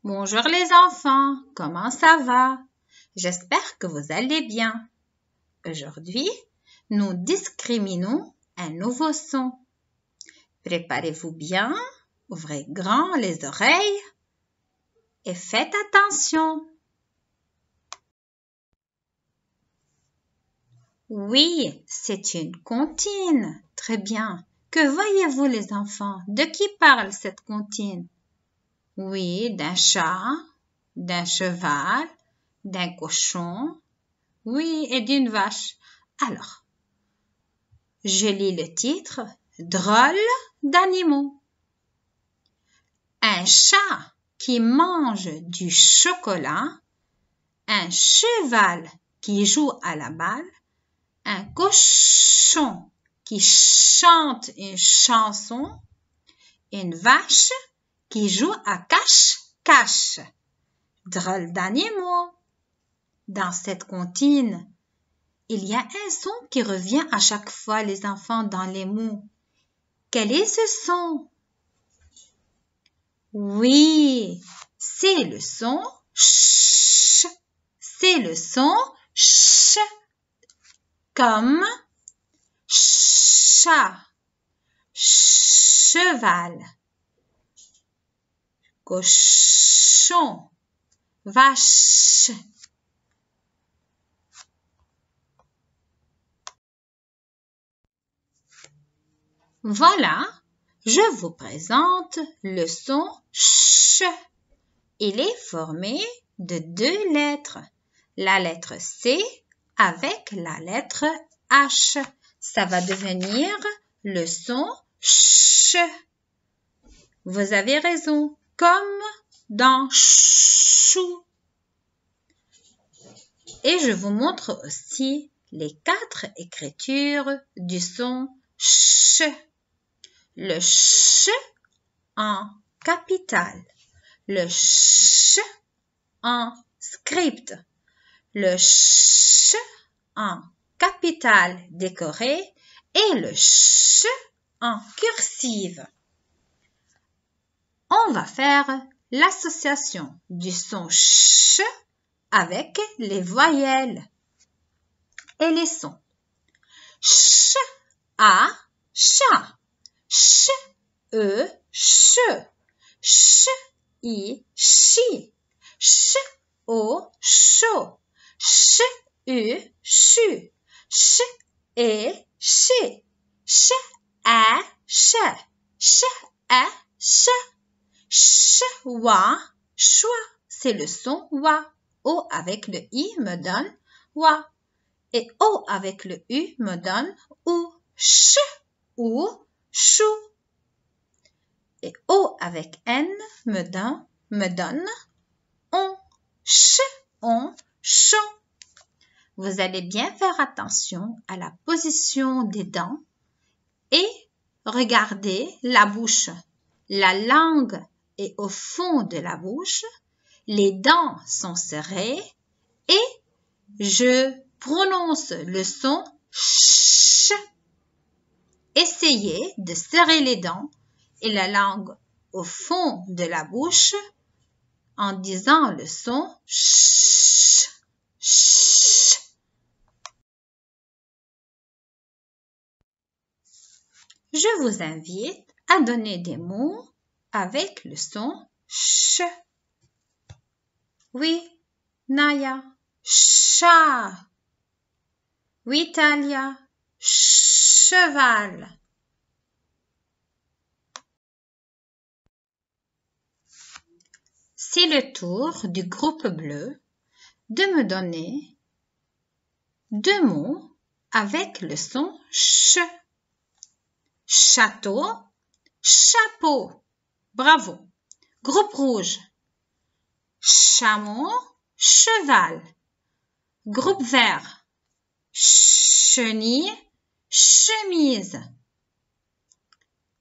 Bonjour les enfants, comment ça va? J'espère que vous allez bien. Aujourd'hui, nous discriminons un nouveau son. Préparez-vous bien, ouvrez grand les oreilles et faites attention. Oui, c'est une comptine. Très bien. Que voyez-vous les enfants? De qui parle cette comptine? Oui, d'un chat, d'un cheval, d'un cochon, oui, et d'une vache. Alors, je lis le titre « Drôle d'animaux ». Un chat qui mange du chocolat, un cheval qui joue à la balle, un cochon qui chante une chanson, une vache qui joue à cache-cache. Drôle d'animaux. Dans cette comptine, il y a un son qui revient à chaque fois, les enfants, dans les mots. Quel est ce son? Oui, c'est le son ch. C'est le son ch. Comme chat, cheval, cochon, vache. Voilà, je vous présente le son ch. Il est formé de deux lettres. La lettre C avec la lettre H. Ça va devenir le son ch. Vous avez raison, comme dans chou. Et je vous montre aussi les 4 écritures du son ch. Le ch en capitale, le ch en script, le ch en capitale décorée et le ch en cursive. On va faire l'association du son ch avec les voyelles et les sons. Ch, a, chat. Ch, e, che. Ch, i, chi. Ch, o, chaud. Ch, u, chu. Ch, e, chi. Ch, a, che. Ch, a, che. Ch, wa, choix. C'est le son wa. O avec le i me donne wa. Et o avec le u me donne ou. Ch, ou, chou. Et o avec n me donne on. Ch, on, chon. Vous allez bien faire attention à la position des dents et regardez la bouche. La langue est au fond de la bouche, les dents sont serrées et je prononce le son ch. Essayez de serrer les dents et la langue au fond de la bouche en disant le son ch. Ch. Je vous invite à donner des mots avec le son ch. Oui, Naya, chat. Oui, Talia, cheval. C'est le tour du groupe bleu de me donner 2 mots avec le son ch. Château, chapeau. Bravo. Groupe rouge. Chameau, cheval. Groupe vert. Chenille, chemise.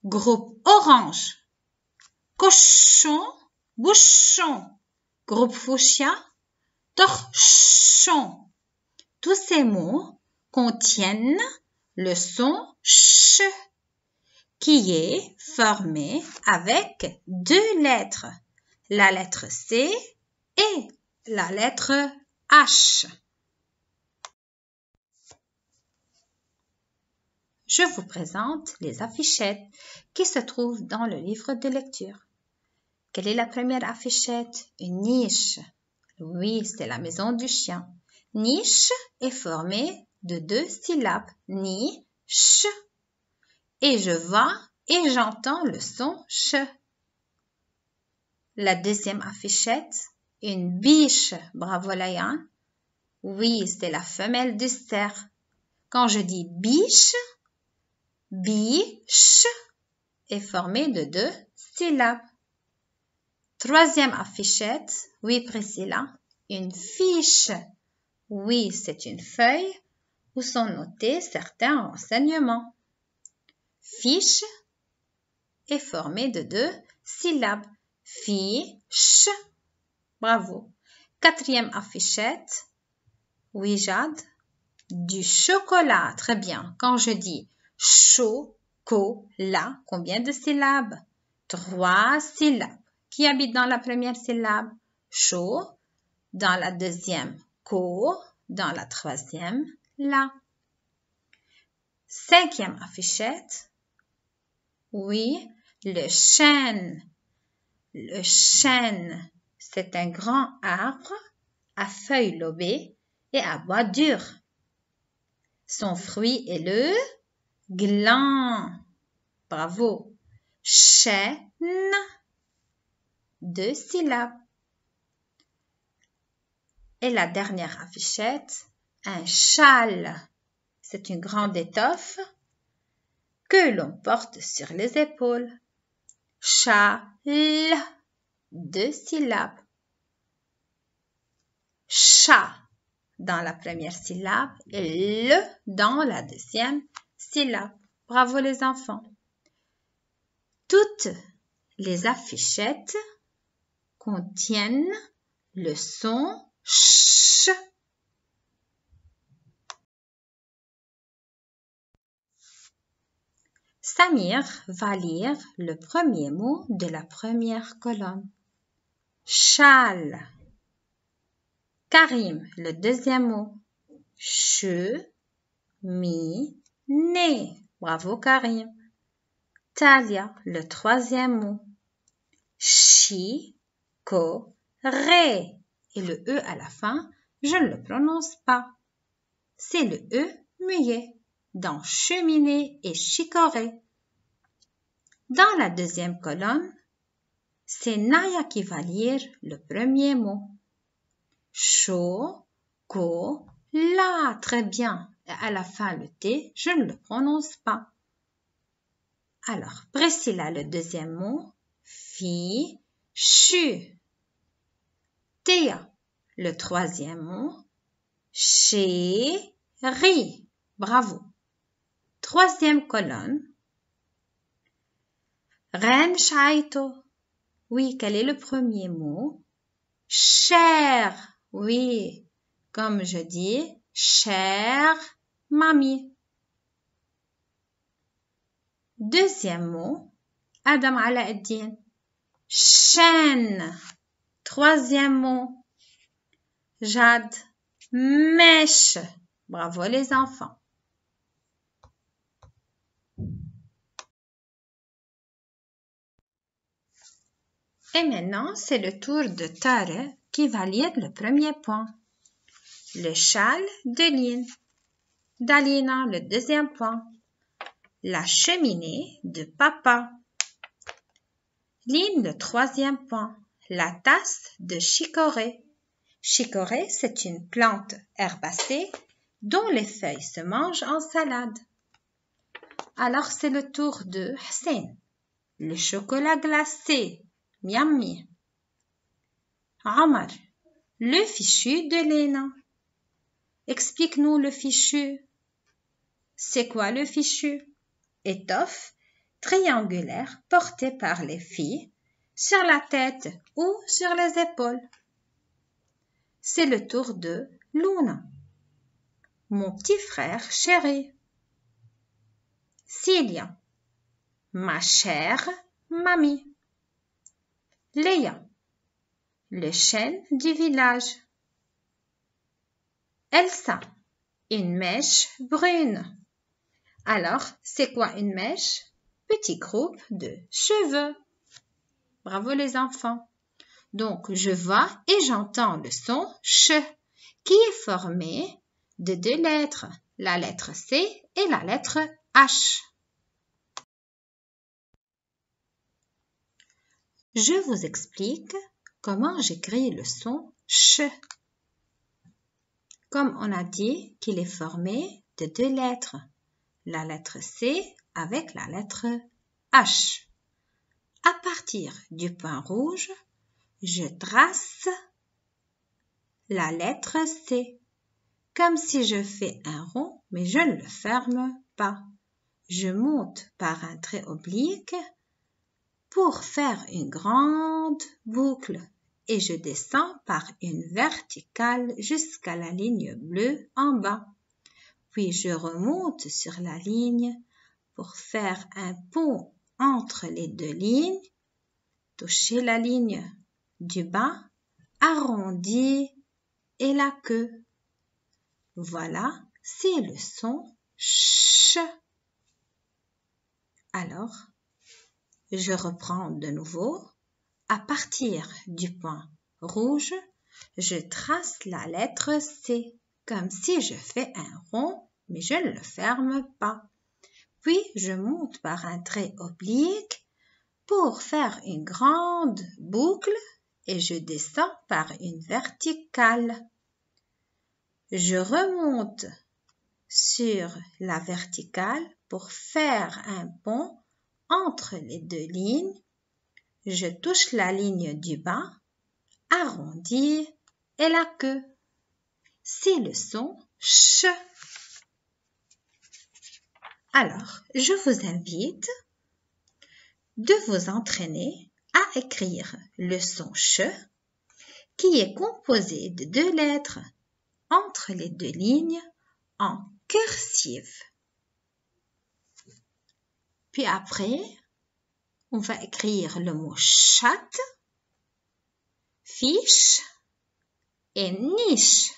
Groupe orange. Cochon, bouchon. Groupe fuchsia, torchon. Tous ces mots contiennent le son ch qui est formé avec 2 lettres. la lettre C et la lettre H. Je vous présente les affichettes qui se trouvent dans le livre de lecture. Quelle est la première affichette? Une niche. Oui, c'est la maison du chien. Niche est formée de 2 syllabes. Ni, ch. Et je vois et j'entends le son ch. La deuxième affichette, une biche. Bravo Layan. Oui, c'est la femelle du cerf. Quand je dis biche, biche est formée de 2 syllabes. Troisième affichette, oui Priscilla, une fiche. Oui, c'est une feuille où sont notés certains renseignements. Fiche est formée de 2 syllabes. Fiche. Bravo. Quatrième affichette, oui Jade, du chocolat. Très bien. Quand je dis chocolat, combien de syllabes? 3 syllabes. Qui habite dans la première syllabe? Chaud. Dans la deuxième, co. Dans la troisième, la. Cinquième affichette. Oui, le chêne. Le chêne, c'est un grand arbre à feuilles lobées et à bois dur. Son fruit est le gland. Bravo. Chêne. 2 syllabes. Et la dernière affichette, un châle. C'est une grande étoffe que l'on porte sur les épaules. Châle. 2 syllabes. Chat dans la première syllabe et le dans la deuxième syllabe. Bravo les enfants. Toutes les affichettes contiennent le son ch. Samir va lire le premier mot de la première colonne. Châle. Karim, le deuxième mot. Cheminée. Bravo Karim. Talia, le troisième mot. Chicorée. Et le E à la fin, je ne le prononce pas. C'est le E muet dans cheminée et chicorée. Dans la deuxième colonne, c'est Naya qui va lire le premier mot. Chocolat. Très bien. Et à la fin, le T, je ne le prononce pas. Alors, Priscilla, le deuxième mot. Fichu. Théa, le troisième mot. Chéri. Bravo. Troisième colonne. Ren Shaito. Oui, quel est le premier mot? Cher. Oui, comme je dis, chère mamie. Deuxième mot, Adam Alaeddin. Chaîne. Troisième mot, Jade. Mèche. Bravo les enfants. Et maintenant, c'est le tour de Tare qui va lire le premier point. Le châle de Lynn. Dalina, le deuxième point. La cheminée de papa. Lynn, le troisième point. La tasse de chicorée. Chicorée, c'est une plante herbacée dont les feuilles se mangent en salade. Alors, c'est le tour de Hussein. Le chocolat glacé. Miami. Omar. Le fichu de Léna. Explique-nous le fichu. C'est quoi le fichu? Étoffe triangulaire portée par les filles sur la tête ou sur les épaules. C'est le tour de Luna. Mon petit frère chéri. Cilia. Ma chère mamie. Léa. le chêne du village. Elsa, une mèche brune. Alors, c'est quoi une mèche? Petit groupe de cheveux. Bravo les enfants. Donc, je vois et j'entends le son ch qui est formé de 2 lettres, la lettre C et la lettre H. Je vous explique comment j'écris le son ch. Comme on a dit qu'il est formé de 2 lettres, la lettre C avec la lettre H. À partir du point rouge, je trace la lettre C, comme si je fais un rond, mais je ne le ferme pas. Je monte par un trait oblique pour faire une grande boucle et je descends par une verticale jusqu'à la ligne bleue en bas. Puis je remonte sur la ligne pour faire un pont entre les 2 lignes, toucher la ligne du bas, arrondi et la queue. Voilà, c'est le son ch. Alors, je reprends de nouveau. À partir du point rouge, je trace la lettre C, comme si je fais un rond, mais je ne le ferme pas. Puis, je monte par un trait oblique pour faire une grande boucle et je descends par une verticale. Je remonte sur la verticale pour faire un pont entre les 2 lignes. Je touche la ligne du bas, arrondi et la queue. C'est le son ch. Alors, je vous invite de vous entraîner à écrire le son ch qui est composé de 2 lettres entre les 2 lignes en cursive. Puis après, on va écrire le mot chatte, fiche et niche.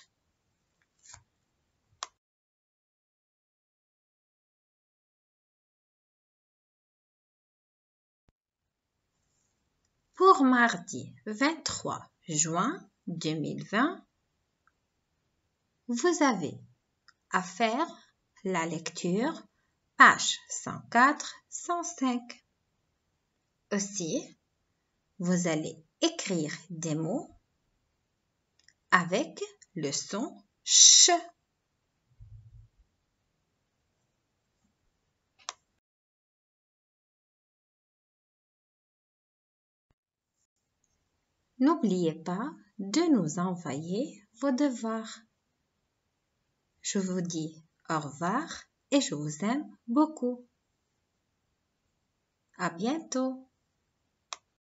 Pour mardi 23 juin 2020, vous avez à faire la lecture page 104-105. Aussi, vous allez écrire des mots avec le son ch. N'oubliez pas de nous envoyer vos devoirs. Je vous dis au revoir et je vous aime beaucoup. À bientôt.